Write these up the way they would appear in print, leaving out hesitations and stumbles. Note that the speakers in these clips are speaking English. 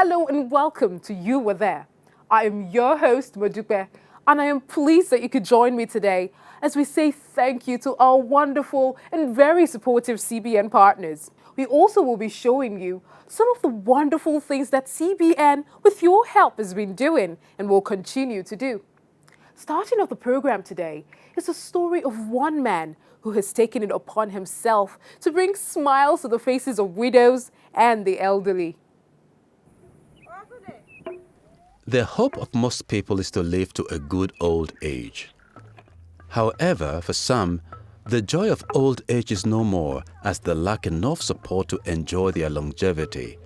Hello and welcome to You Were There. I am your host, Modupe, and I am pleased that you could join me today as we say thank you to our wonderful and very supportive CBN partners. We also will be showing you some of the wonderful things that CBN, with your help, has been doing and will continue to do. Starting off the program today is a story of one man who has taken it upon himself to bring smiles to the faces of widows and the elderly. The hope of most people is to live to a good old age. However, for some, the joy of old age is no more as they lack enough support to enjoy their longevity.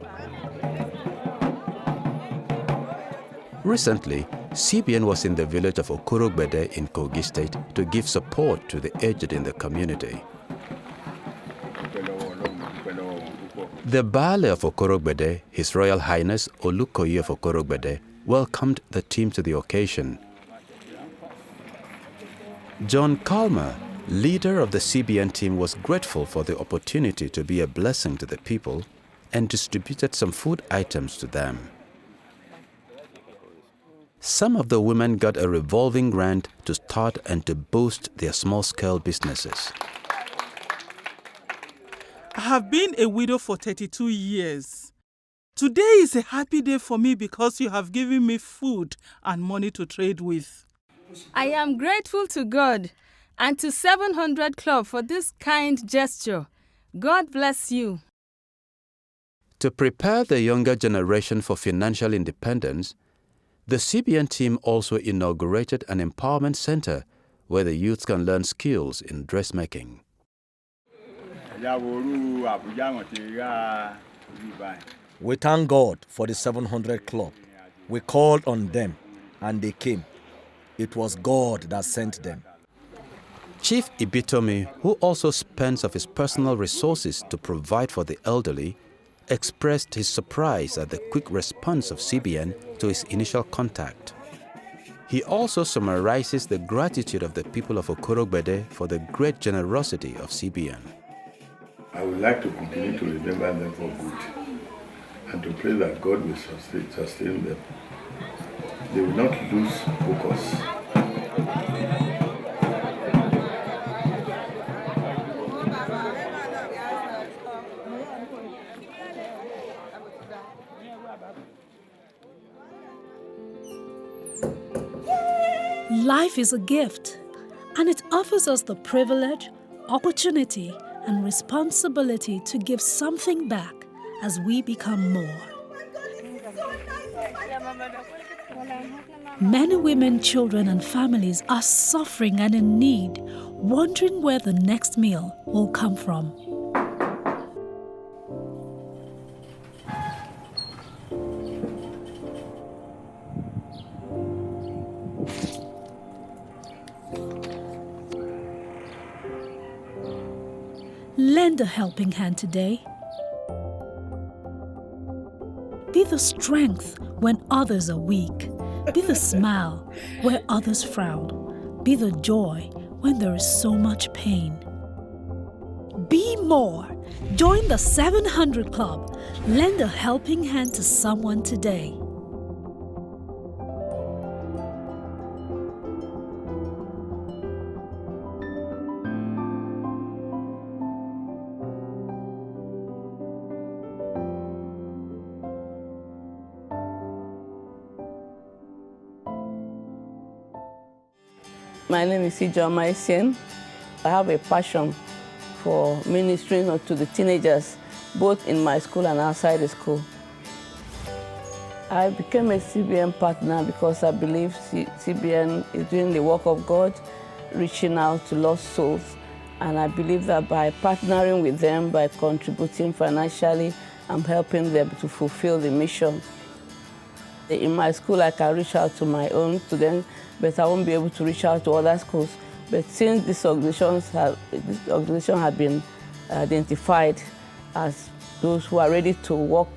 Recently, CBN was in the village of Okorogbede in Kogi State to give support to the aged in the community. The Baale of Okorogbede, His Royal Highness Olukoyi of Okorogbede, welcomed the team to the occasion. John Calmer, leader of the CBN team, was grateful for the opportunity to be a blessing to the people and distributed some food items to them. Some of the women got a revolving grant to start and to boost their small-scale businesses. I have been a widow for 32 years. Today is a happy day for me because you have given me food and money to trade with. I am grateful to God and to 700 Club for this kind gesture. God bless you. To prepare the younger generation for financial independence, the CBN team also inaugurated an empowerment center where the youths can learn skills in dressmaking. We thank God for the 700 Club. We called on them and they came. It was God that sent them. Chief Ibitomi, who also spends of his personal resources to provide for the elderly, expressed his surprise at the quick response of CBN to his initial contact. He also summarizes the gratitude of the people of Okorogbede for the great generosity of CBN. I would like to continue to remember them for good and to pray that God will sustain them. They will not lose focus. Life is a gift, and it offers us the privilege, opportunity, and responsibility to give something back as we become more. Many women, children, and families are suffering and in need, wondering where the next meal will come from. Lend a helping hand today. Be the strength when others are weak. Be the smile where others frown. Be the joy when there is so much pain. Be more. Join the 700 Club. Lend a helping hand to someone today. My name is Ijoma Essien. I have a passion for ministering to the teenagers, both in my school and outside the school. I became a CBN partner because I believe CBN is doing the work of God, reaching out to lost souls. And I believe that by partnering with them, by contributing financially, I'm helping them to fulfill the mission. In my school, I can reach out to my own students, but I won't be able to reach out to other schools. But since this organization has been identified as those who are ready to work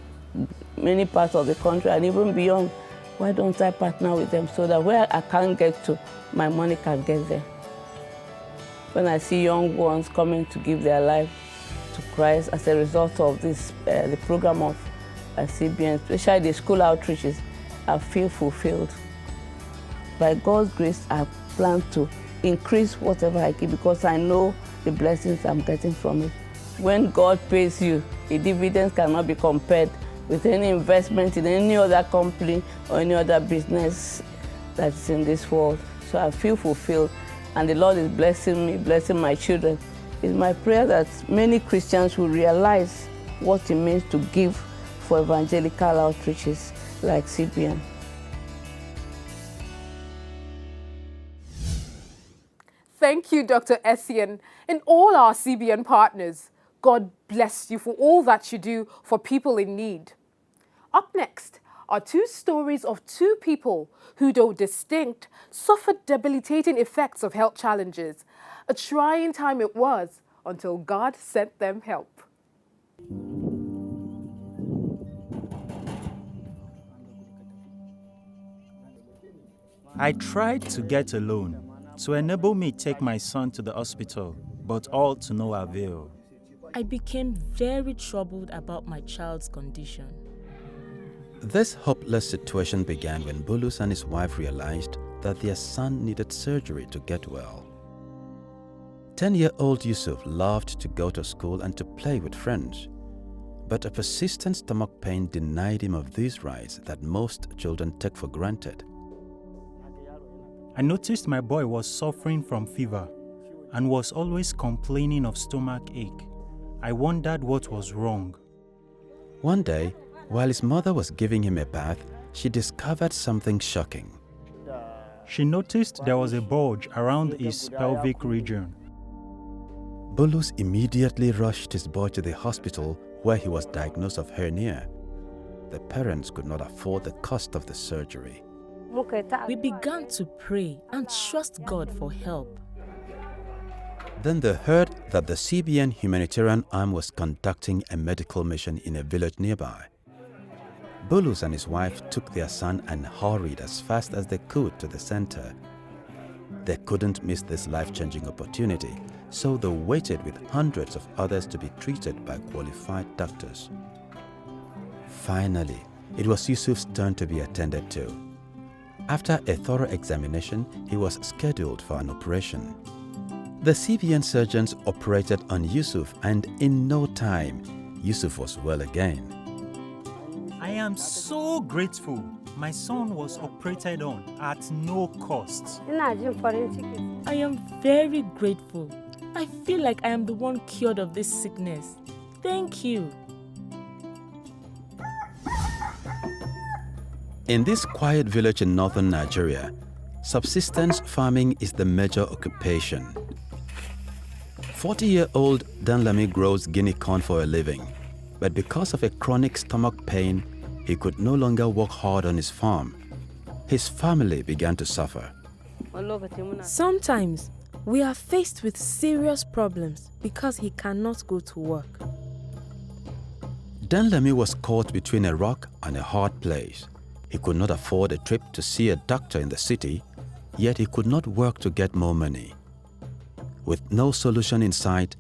many parts of the country and even beyond, why don't I partner with them so that where I can't get to, my money can get there? When I see young ones coming to give their life to Christ as a result of this, the program of at CBN, especially the school outreaches, I feel fulfilled. By God's grace, I plan to increase whatever I give because I know the blessings I'm getting from it. When God pays you, the dividends cannot be compared with any investment in any other company or any other business that's in this world. So I feel fulfilled, and the Lord is blessing me, blessing my children. It's my prayer that many Christians will realize what it means to give for evangelical outreaches like CBN. Thank you, Dr. Essien, and all our CBN partners. God bless you for all that you do for people in need. Up next are two stories of two people who, though distinct, suffered debilitating effects of health challenges. A trying time it was until God sent them help. I tried to get a loan to enable me take my son to the hospital, but all to no avail. I became very troubled about my child's condition. This hopeless situation began when Bulus and his wife realized that their son needed surgery to get well. 10-year-old Yusuf loved to go to school and to play with friends, but a persistent stomach pain denied him of these rights that most children take for granted. I noticed my boy was suffering from fever and was always complaining of stomach ache. I wondered what was wrong. One day, while his mother was giving him a bath, she discovered something shocking. She noticed there was a bulge around his pelvic region. Bulus immediately rushed his boy to the hospital where he was diagnosed of hernia. The parents could not afford the cost of the surgery. We began to pray and trust God for help. Then they heard that the CBN humanitarian arm was conducting a medical mission in a village nearby. Bulus and his wife took their son and hurried as fast as they could to the center. They couldn't miss this life-changing opportunity, so they waited with hundreds of others to be treated by qualified doctors. Finally, it was Yusuf's turn to be attended to. After a thorough examination, he was scheduled for an operation. The CBN surgeons operated on Yusuf, and in no time, Yusuf was well again. I am so grateful. My son was operated on at no cost. I am very grateful. I feel like I am the one cured of this sickness. Thank you. In this quiet village in northern Nigeria, subsistence farming is the major occupation. 40-year-old Danlami grows guinea corn for a living, but because of a chronic stomach pain, he could no longer work hard on his farm. His family began to suffer. Sometimes we are faced with serious problems because he cannot go to work. Danlami was caught between a rock and a hard place. He could not afford a trip to see a doctor in the city, yet he could not work to get more money. With no solution in sight,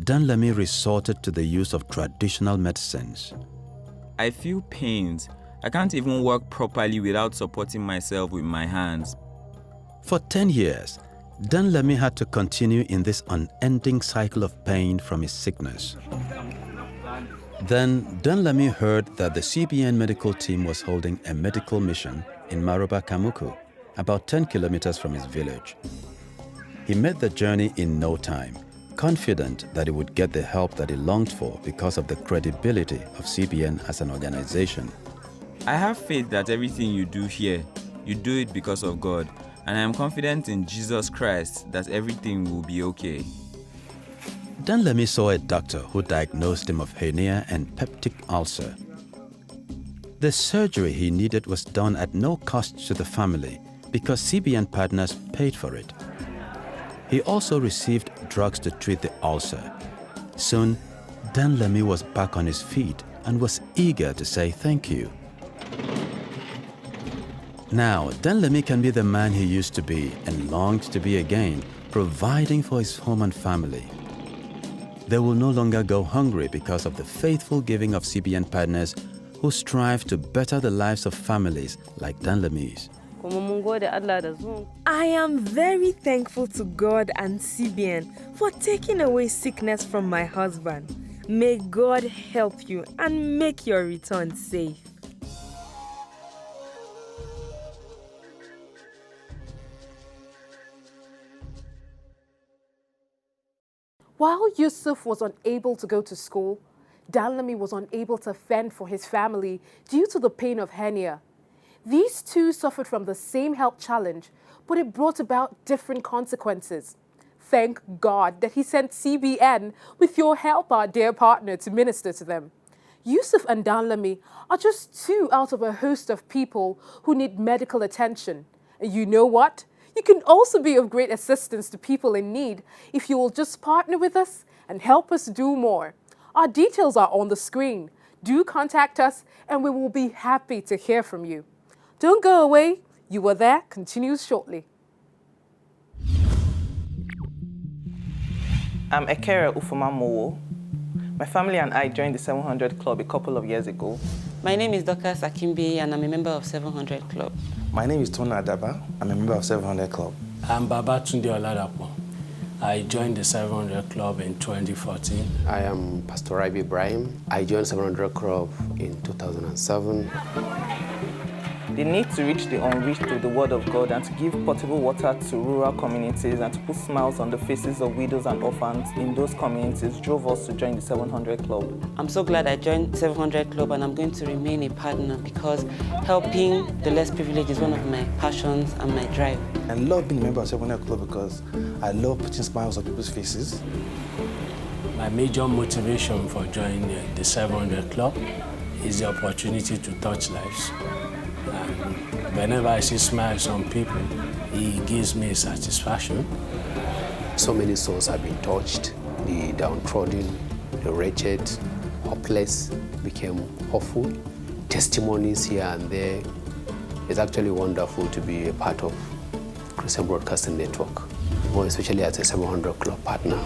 Danlami resorted to the use of traditional medicines. I feel pains. I can't even work properly without supporting myself with my hands. For 10 years, Danlami had to continue in this unending cycle of pain from his sickness. Then Danlami heard that the CBN medical team was holding a medical mission in Maroba Kamuku, about 10 kilometers from his village. He made the journey in no time, confident that he would get the help that he longed for because of the credibility of CBN as an organization. I have faith that everything you do here, you do it because of God, and I am confident in Jesus Christ that everything will be okay. Danlami saw a doctor who diagnosed him of hernia and peptic ulcer. The surgery he needed was done at no cost to the family because CBN Partners paid for it. He also received drugs to treat the ulcer. Soon, Danlami was back on his feet and was eager to say thank you. Now, Danlami can be the man he used to be and longed to be again, providing for his home and family. They will no longer go hungry because of the faithful giving of CBN Partners who strive to better the lives of families like Danlamis. I am very thankful to God and CBN for taking away sickness from my husband. May God help you and make your return safe. While Yusuf was unable to go to school, Danlami was unable to fend for his family due to the pain of hernia. These two suffered from the same health challenge, but it brought about different consequences. Thank God that he sent CBN with your help, our dear partner, to minister to them. Yusuf and Danlami are just two out of a host of people who need medical attention. And you know what? You can also be of great assistance to people in need if you will just partner with us and help us do more. Our details are on the screen. Do contact us and we will be happy to hear from you. Don't go away. You Were There continues shortly. I'm Ekere Ufumamowo. My family and I joined the 700 Club a couple of years ago. My name is Dr. Sakimbe and I'm a member of 700 Club. My name is Tona Adaba. I'm a member of 700 Club. I'm Babatunde Oladapo. I joined the 700 Club in 2014. I am Pastor Rabi Ibrahim. I joined 700 Club in 2007. The need to reach the unreached with the word of God and to give potable water to rural communities and to put smiles on the faces of widows and orphans in those communities drove us to join the 700 Club. I'm so glad I joined 700 Club and I'm going to remain a partner because helping the less privileged is one of my passions and my drive. I love being a member of 700 Club because I love putting smiles on people's faces. My major motivation for joining the 700 Club is the opportunity to touch lives. And whenever I see smiles on people, it gives me satisfaction. So many souls have been touched. The downtrodden, the wretched, hopeless became hopeful. Testimonies here and there. It's actually wonderful to be a part of Christian Broadcasting Network, more especially as a 700 Club partner.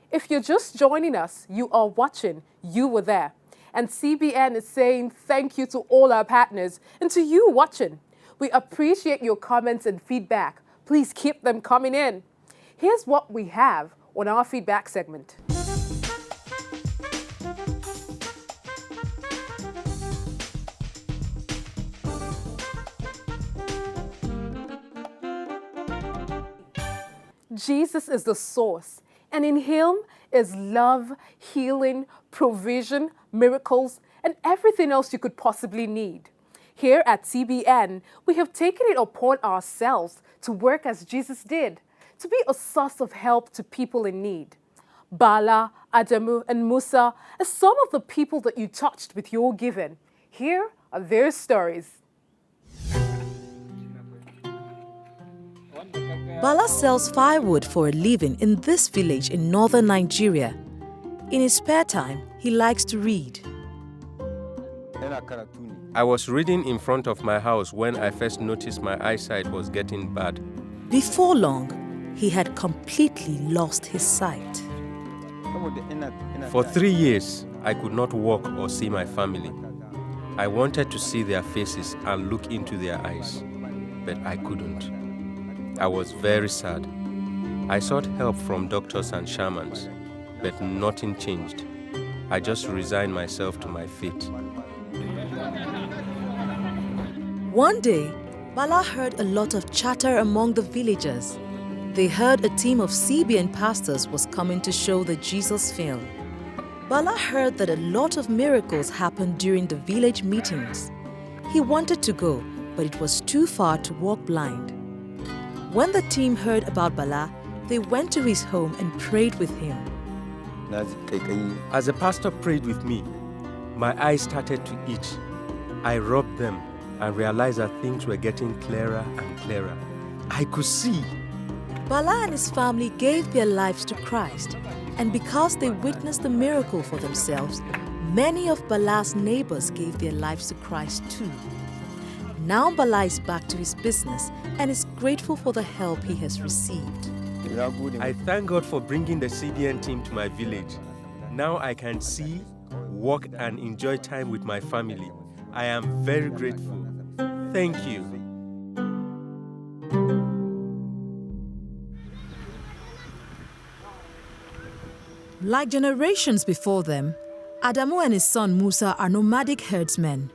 If you're just joining us, you are watching You Were There. And CBN is saying thank you to all our partners and to you watching. We appreciate your comments and feedback. Please keep them coming in. Here's what we have on our feedback segment. Jesus is the source, and in Him is love, healing, provision, miracles, and everything else you could possibly need. Here at CBN, we have taken it upon ourselves to work as Jesus did, to be a source of help to people in need. Bala, Adamu, and Musa are some of the people that you touched with your giving. Here are their stories. Bala sells firewood for a living in this village in northern Nigeria. In his spare time, he likes to read. I was reading in front of my house when I first noticed my eyesight was getting bad. Before long, he had completely lost his sight. For 3 years, I could not walk or see my family. I wanted to see their faces and look into their eyes, but I couldn't. I was very sad. I sought help from doctors and shamans, but nothing changed. I just resigned myself to my fate. One day, Bala heard a lot of chatter among the villagers. They heard a team of CBN pastors was coming to show the Jesus film. Bala heard that a lot of miracles happened during the village meetings. He wanted to go, but it was too far to walk blind. When the team heard about Bala, they went to his home and prayed with him. As the pastor prayed with me, my eyes started to itch. I rubbed them and realized that things were getting clearer and clearer. I could see. Bala and his family gave their lives to Christ, and because they witnessed the miracle for themselves, many of Bala's neighbors gave their lives to Christ too. Now Bala is back to his business and is grateful for the help he has received. I thank God for bringing the CBN team to my village. Now I can see, walk, and enjoy time with my family. I am very grateful. Thank you. Like generations before them, Adamu and his son Musa are nomadic herdsmen.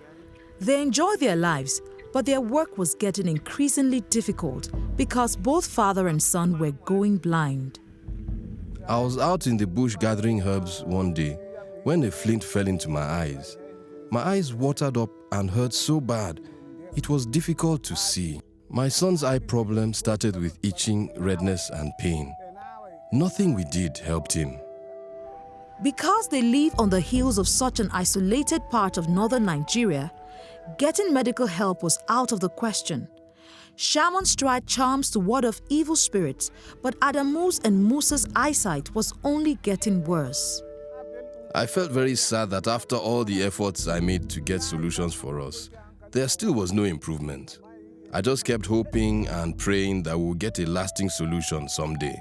They enjoy their lives, but their work was getting increasingly difficult because both father and son were going blind. I was out in the bush gathering herbs one day when a flint fell into my eyes. My eyes watered up and hurt so bad, it was difficult to see. My son's eye problem started with itching, redness, and pain. Nothing we did helped him. Because they live on the hills of such an isolated part of northern Nigeria, getting medical help was out of the question. Shamans tried charms to ward off evil spirits, but Adamu's and Musa's eyesight was only getting worse. I felt very sad that after all the efforts I made to get solutions for us, there still was no improvement. I just kept hoping and praying that we'll get a lasting solution someday.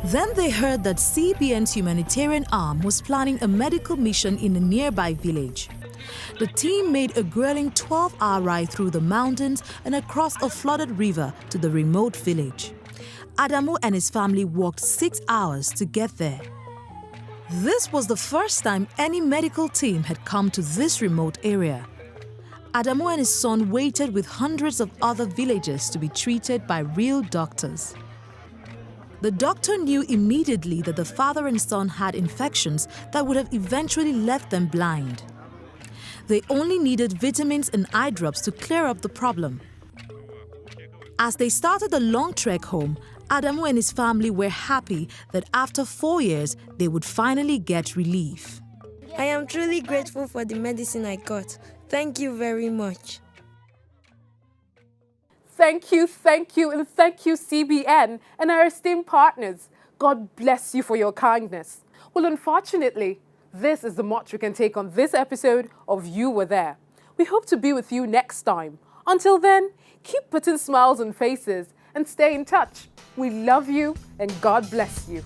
Then they heard that CBN's humanitarian arm was planning a medical mission in a nearby village. The team made a grueling 12-hour ride through the mountains and across a flooded river to the remote village. Adamu and his family walked 6 hours to get there. This was the first time any medical team had come to this remote area. Adamu and his son waited with hundreds of other villagers to be treated by real doctors. The doctor knew immediately that the father and son had infections that would have eventually left them blind. They only needed vitamins and eye drops to clear up the problem. As they started the long trek home, Adamu and his family were happy that after 4 years, they would finally get relief. I am truly grateful for the medicine I got. Thank you very much. Thank you, and thank you, CBN and our esteemed partners. God bless you for your kindness. Well, unfortunately, this is the much we can take on this episode of You Were There. We hope to be with you next time. Until then, keep putting smiles on faces and stay in touch. We love you and God bless you.